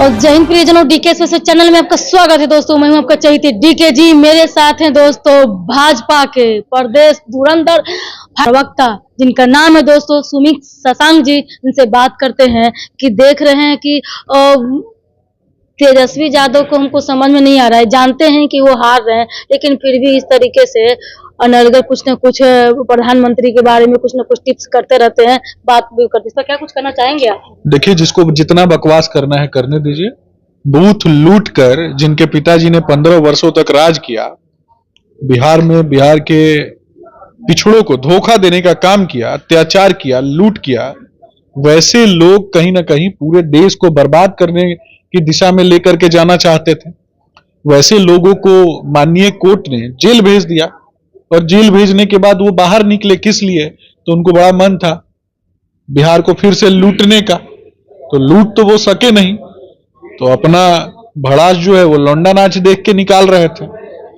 और जय हिंद प्रियजनों, डीके स्पेशल चैनल में आपका स्वागत है दोस्तों। मैं हूं आपका चैती डीके जी। मेरे साथ हैं दोस्तों भाजपा के प्रदेश धुरंधर प्रवक्ता जिनका नाम है दोस्तों सुमित शशांक जी। इनसे बात करते हैं कि देख रहे हैं कि तेजस्वी यादव को हमको समझ में नहीं आ रहा है। जानते हैं कि वो हार रहे हैं, लेकिन फिर भी इस तरीके से अनर्गल कुछ न कुछ प्रधानमंत्री के बारे में कुछ न कुछ टिप्स करते रहते हैं, बात भी करते हैं। क्या कुछ करना चाहेंगे आप? देखिए, जिसको जितना बकवास करना है करने दीजिए। बूथ लूट कर जिनके पिताजी ने 15 वर्षों तक राज किया, बिहार में बिहार के पिछड़ों को धोखा देने का काम किया, अत्याचार किया, लूट किया, वैसे लोग कहीं ना कहीं पूरे देश को बर्बाद करने की दिशा में लेकर के जाना चाहते थे। वैसे लोगों को माननीय कोर्ट ने जेल भेज दिया, और जेल भेजने के बाद वो बाहर निकले किस लिए? तो उनको बड़ा मन था बिहार को फिर से लूटने का, तो लूट तो वो सके नहीं, तो अपना भड़ास जो है वो लौंडा नाच देख के निकाल रहे थे।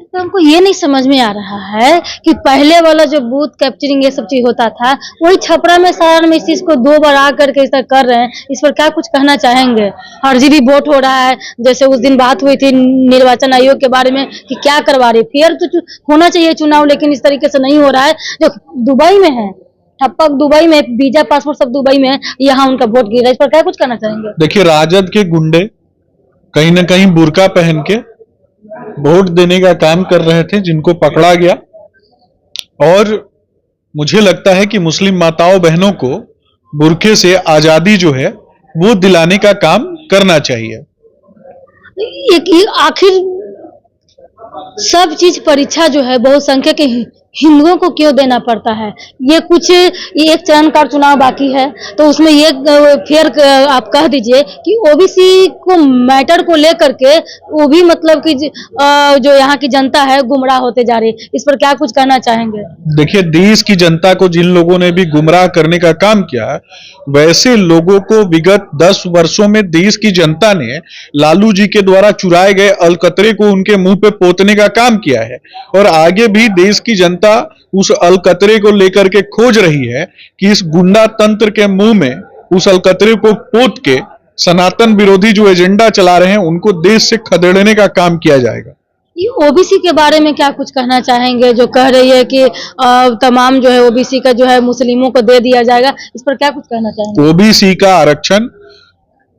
तो हमको ये नहीं समझ में आ रहा है कि पहले वाला जो बूथ कैप्चरिंग ये सब चीज होता था, वही छपरा में सारण में इस चीज को 2 बार आ करके इस तरह कर रहे हैं। इस पर क्या कुछ कहना चाहेंगे? फर्जी वोट हो रहा है, जैसे उस दिन बात हुई थी निर्वाचन आयोग के बारे में कि क्या करवा रही, फेयर तो होना चाहिए चुनाव, लेकिन इस तरीके से नहीं हो रहा है। जो दुबई में है, ठप्पक दुबई में, वीजा पासपोर्ट सब दुबई में, यहाँ उनका वोट गिरा। इस पर क्या कुछ कहना चाहेंगे? देखिए, राजद के गुंडे कहीं ना कहीं बुर्का पहन के वोट देने का काम कर रहे थे, जिनको पकड़ा गया। और मुझे लगता है कि मुस्लिम माताओं बहनों को बुर्के से आजादी जो है वो दिलाने का काम करना चाहिए। आखिर सब चीज परीक्षा जो है बहुसंख्यक हिंदुओं को क्यों देना पड़ता है? ये एक चरण का चुनाव बाकी है, तो उसमें ये फिर आप कह दीजिए कि ओबीसी को मैटर को लेकर के वो भी मतलब कि जो यहाँ की जनता है गुमराह होते जा रही है। इस पर क्या कुछ कहना चाहेंगे? देखिए, देश की जनता को जिन लोगों ने भी गुमराह करने का काम किया, वैसे लोगों को विगत 10 वर्षों में देश की जनता ने लालू जी के द्वारा चुराए गए अलकतरे को उनके मुंह पे पोतने का काम किया है। और आगे भी देश की जनता उस अलकतरे को लेकर के खोज रही है कि इस गुंडा तंत्र के मुंह में उस अलकतरे को पोत के सनातन विरोधी जो एजेंडा चला रहे हैं उनको देश से खदेड़ने का काम किया जाएगा। ओबीसी के बारे में क्या कुछ कहना चाहेंगे, जो कह रही है कि तमाम जो है ओबीसी का जो है मुस्लिमों को दे दिया जाएगा? इस पर क्या कुछ कहना चाहेंगे? ओबीसी का आरक्षण,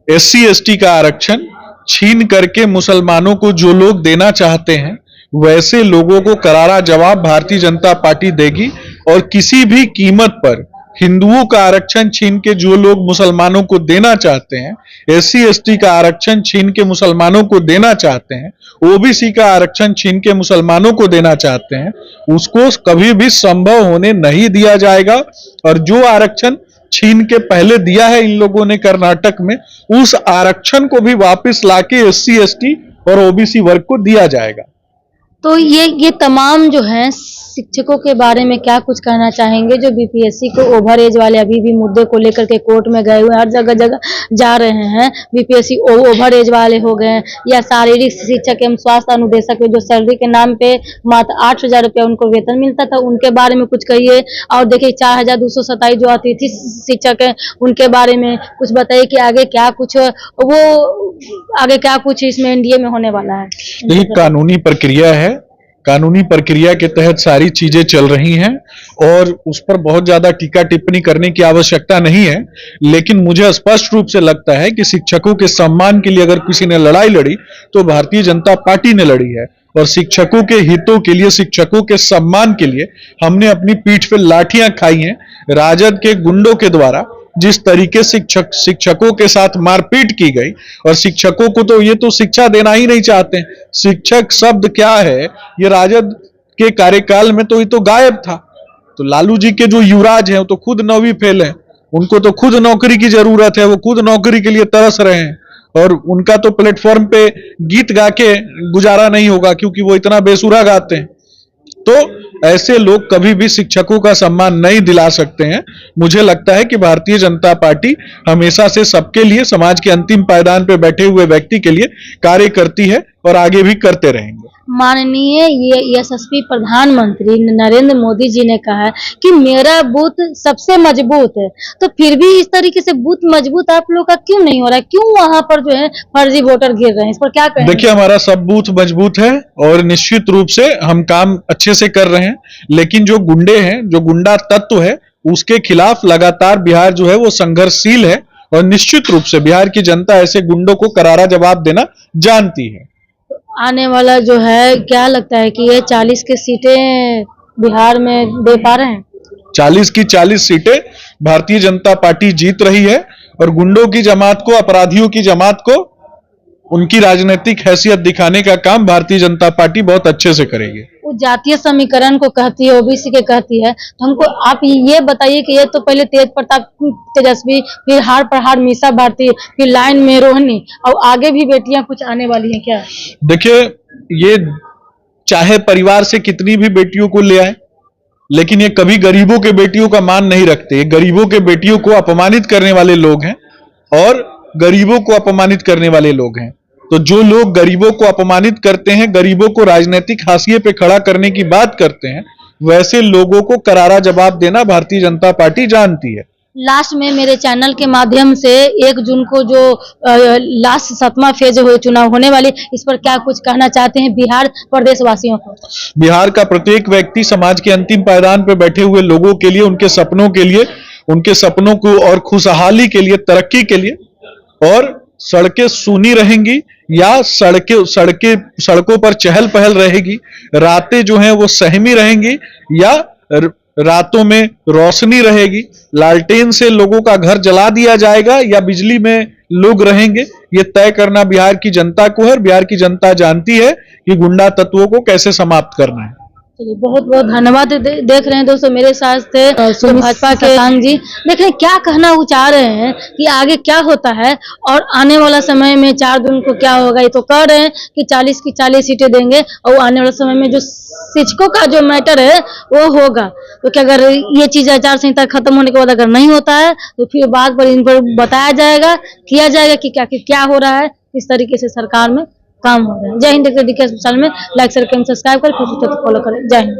SC ST का आरक्षण छीन करके मुसलमानों को जो लोग देना चाहते हैं, वैसे लोगों को करारा जवाब भारतीय जनता पार्टी देगी। और किसी भी कीमत पर हिंदुओं का आरक्षण छीन के जो लोग मुसलमानों को देना चाहते हैं, SC ST का आरक्षण छीन के मुसलमानों को देना चाहते हैं, ओबीसी का आरक्षण छीन के मुसलमानों को देना चाहते हैं, उसको कभी भी संभव होने नहीं दिया जाएगा। और जो आरक्षण छीन के पहले दिया है इन लोगों ने कर्नाटक में, उस आरक्षण को भी वापस लाके SC ST और ओबीसी वर्ग को दिया जाएगा। तो ये तमाम जो हैं शिक्षकों के बारे में क्या कुछ कहना चाहेंगे, जो बीपीएससी को ओवर एज वाले अभी भी मुद्दे को लेकर के कोर्ट में गए हुए, हर जगह जगह जा रहे हैं। बीपीएससी ओवर एज वाले हो गए, या शारीरिक शिक्षक एवं स्वास्थ्य अनुदेशक जो सैलरी के नाम पे मात्र 8,000 रुपया उनको वेतन मिलता था, उनके बारे में कुछ कहिए। और देखिए 4,227 जो अतिथि शिक्षक है उनके बारे में कुछ बताइए कि आगे क्या कुछ इसमें एनडीए में होने वाला है। देखिए, कानूनी प्रक्रिया है, कानूनी प्रक्रिया के तहत सारी चीजें चल रही हैं, और उस पर बहुत ज्यादा टीका टिप्पणी करने की आवश्यकता नहीं है। लेकिन मुझे स्पष्ट रूप से लगता है कि शिक्षकों के सम्मान के लिए अगर किसी ने लड़ाई लड़ी तो भारतीय जनता पार्टी ने लड़ी है। और शिक्षकों के हितों के लिए, शिक्षकों के सम्मान के लिए हमने अपनी पीठ पे लाठियां खाई हैं। राजद के गुंडों के द्वारा जिस तरीके से शिक्षकों के साथ मारपीट की गई, और शिक्षकों को तो ये तो शिक्षा देना ही नहीं चाहते। शिक्षक शब्द क्या है, ये राजद के कार्यकाल में तो ये तो गायब था। तो लालू जी के जो युवराज हैं वो तो खुद 9वीं फेल हैं, उनको तो खुद नौकरी की जरूरत है, वो खुद नौकरी के लिए तरस रहे हैं। और उनका तो प्लेटफॉर्म पे गीत गा के गुजारा नहीं होगा, क्योंकि वो इतना बेसुरा गाते हैं। तो ऐसे लोग कभी भी शिक्षकों का सम्मान नहीं दिला सकते हैं। मुझे लगता है कि भारतीय जनता पार्टी हमेशा से सबके लिए, समाज के अंतिम पायदान पे बैठे हुए व्यक्ति के लिए कार्य करती है और आगे भी करते रहेंगे। माननीय ये यशस्वी प्रधानमंत्री नरेंद्र मोदी जी ने कहा है कि मेरा बूथ सबसे मजबूत है, तो फिर भी इस तरीके से बूथ मजबूत आप लोग का क्यों नहीं हो रहा है? क्यों वहां पर जो है फर्जी वोटर गिर रहे हैं? इस पर क्या कहेंगे? देखिए, हमारा सब बूथ मजबूत है और निश्चित रूप से हम काम अच्छे से कर रहे हैं, लेकिन जो गुंडे हैं, जो गुंडा तत्व है, उसके खिलाफ लगातार बिहार जो है वो संघर्षशील है और निश्चित रूप से बिहार की जनता ऐसे गुंडों को करारा जवाब देना जानती है। आने वाला जो है क्या लगता है कि ये 40 की सीटें बिहार में दे पा रहे हैं? 40 की 40 सीटें भारतीय जनता पार्टी जीत रही है और गुंडों की जमात को, अपराधियों की जमात को उनकी राजनीतिक हैसियत दिखाने का काम भारतीय जनता पार्टी बहुत अच्छे से करेगी। वो जातीय समीकरण को कहती है, ओबीसी के कहती है, तो हमको आप ये बताइए कि ये तो पहले तेज प्रताप तेजस्वी, फिर हार प्रहार मीसा भारती, फिर लाइन में रोहिणी, और आगे भी बेटियां कुछ आने वाली हैं क्या? देखिए, ये चाहे परिवार से कितनी भी बेटियों को ले आए, लेकिन ये कभी गरीबों के बेटियों का मान नहीं रखते। ये गरीबों के बेटियों को अपमानित करने वाले लोग हैं और गरीबों को अपमानित करने वाले लोग हैं। तो जो लोग गरीबों को अपमानित करते हैं, गरीबों को राजनीतिक हाशिए पे खड़ा करने की बात करते हैं, वैसे लोगों को करारा जवाब देना भारतीय जनता पार्टी जानती है। लास्ट में मेरे चैनल के माध्यम से 1 जून को जो लास्ट 7वां फेज हो चुनाव होने वाली, इस पर क्या कुछ कहना चाहते हैं बिहार प्रदेश वासियों को? बिहार का प्रत्येक व्यक्ति समाज के अंतिम पायदान पर बैठे हुए लोगों के लिए, उनके सपनों को और खुशहाली के लिए, तरक्की के लिए, और सड़कें सूनी रहेंगी या सड़कों पर चहल पहल रहेगी, रातें जो हैं वो सहमी रहेंगी या रातों में रोशनी रहेगी, लालटेन से लोगों का घर जला दिया जाएगा या बिजली में लोग रहेंगे, ये तय करना बिहार की जनता को है। और बिहार की जनता जानती है कि गुंडा तत्वों को कैसे समाप्त करना है। चलिए, बहुत बहुत धन्यवाद। देख रहे हैं दोस्तों, मेरे साथ थे भाजपा के सांग जी। देख रहे हैं क्या कहना वो चाह रहे हैं कि आगे क्या होता है और आने वाला समय में 4 जून को क्या होगा। ये तो कह रहे हैं कि 40 की 40 सीटें देंगे और आने वाले समय में जो शिक्षकों का जो मैटर है वो होगा। तो क्या अगर ये चीज आचार संहिता खत्म होने के बाद अगर नहीं होता है तो फिर बाद पर इन पर बताया जाएगा, किया जाएगा कि क्या हो रहा है, किस तरीके से सरकार में काम हो रहा है। जय हिंद। DK में लाइक शेयर करें, सब्सक्राइब करें, फेसबुक पर फॉलो करें। जय हिंद।